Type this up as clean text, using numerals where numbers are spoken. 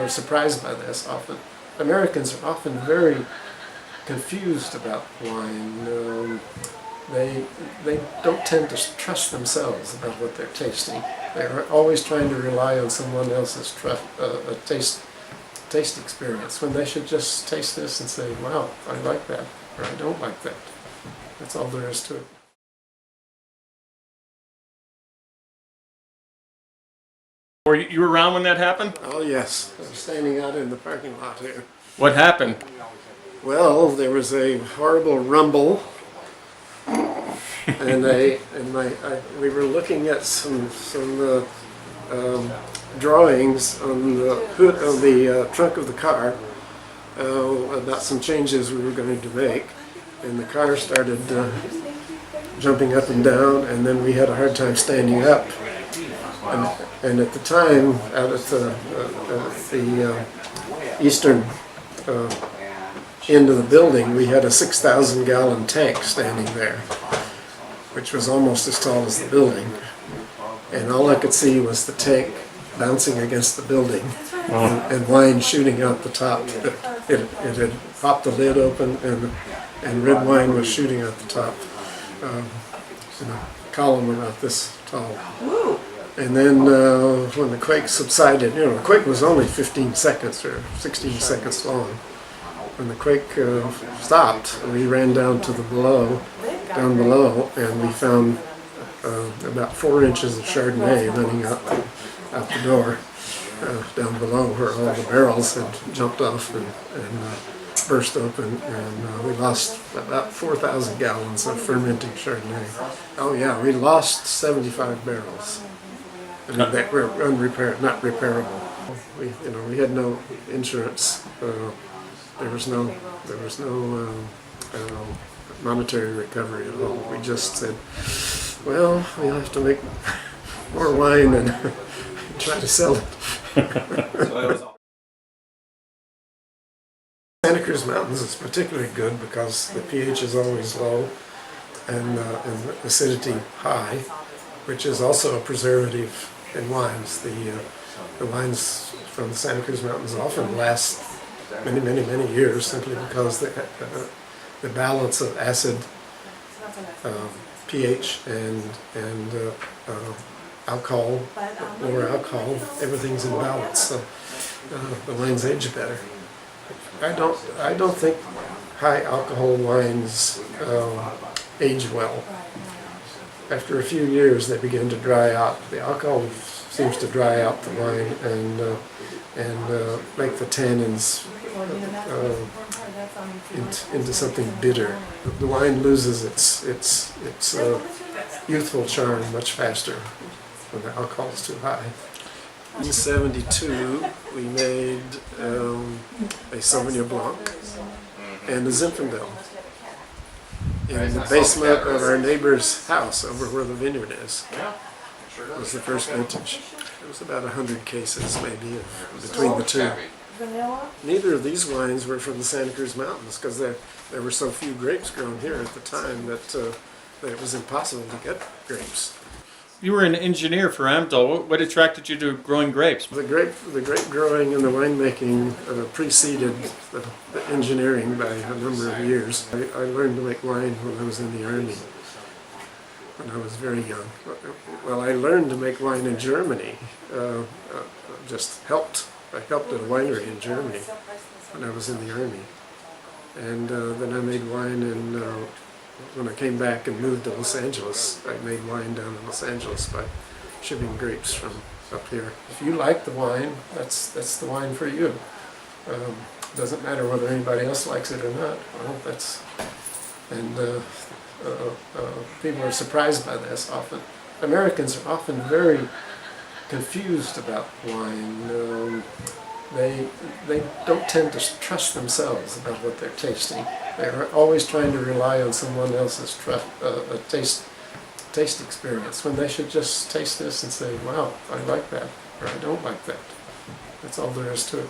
are surprised by this often. Americans are often very confused about wine. They don't tend to trust themselves about what they're tasting. They're always trying to rely on someone else's taste experience, when they should just taste this and say, wow, I like that, or I don't like that. That's all there is to it. Were you around when that happened? Oh yes, I was standing out in the parking lot here. What happened? Well, there was a horrible rumble, and we were looking at some drawings on the hood of the trunk of the car about some changes we were going to make, and the car started jumping up and down, and then we had a hard time standing up. And at the time, out at the eastern end of the building, we had a 6,000-gallon tank standing there, which was almost as tall as the building. And all I could see was the tank bouncing against the building, and wine shooting out the top. It had popped the lid open, and red wine was shooting out the top in a column about this tall. And then when the quake subsided, the quake was only 15 seconds or 16 seconds long. When the quake stopped, we ran down to down below, and we found about 4 inches of Chardonnay running out the door down below, where all the barrels had jumped off and burst open, and we lost about 4,000 gallons of fermenting Chardonnay. Oh yeah, we lost 75 barrels. I mean, that were not repairable. We had no insurance. There was no monetary recovery at all. We just said, well, we'll have to make more wine and try to sell it. Santa Cruz Mountains is particularly good because the pH is always low and acidity high, which is also a preservative in wines. The wines from the Santa Cruz Mountains often last many, many, many years, simply because the balance of acid, pH, and alcohol, lower alcohol, everything's in balance. So the wines age better. I don't think high alcohol wines age well. After a few years, they begin to dry out. The alcohol seems to dry out the wine and make the tannins into something bitter. The wine loses its youthful charm much faster when the alcohol is too high. In '72, we made a Sauvignon Blanc and a Zinfandel in the basement of our neighbor's house over where the vineyard is. It was the first vintage. It was about 100 cases maybe between the two. Neither of these wines were from the Santa Cruz Mountains because there were so few grapes grown here at the time that it was impossible to get grapes. You were an engineer for Amdahl. What attracted you to growing grapes? The grape growing and the winemaking preceded the engineering by a number of years. I learned to make wine when I was in the Army, when I was very young. Well, I learned to make wine in Germany. I helped at a winery in Germany when I was in the Army. And then I made wine when I came back and moved to Los Angeles. I made wine down in Los Angeles by shipping grapes from up here. If you like the wine, that's the wine for you. Doesn't matter whether anybody else likes it or not. Well, people are surprised by this often. Americans are often very confused about wine. They don't tend to trust themselves about what they're tasting. They're always trying to rely on someone else's taste experience, when they should just taste this and say, wow, I like that, or I don't like that. That's all there is to it.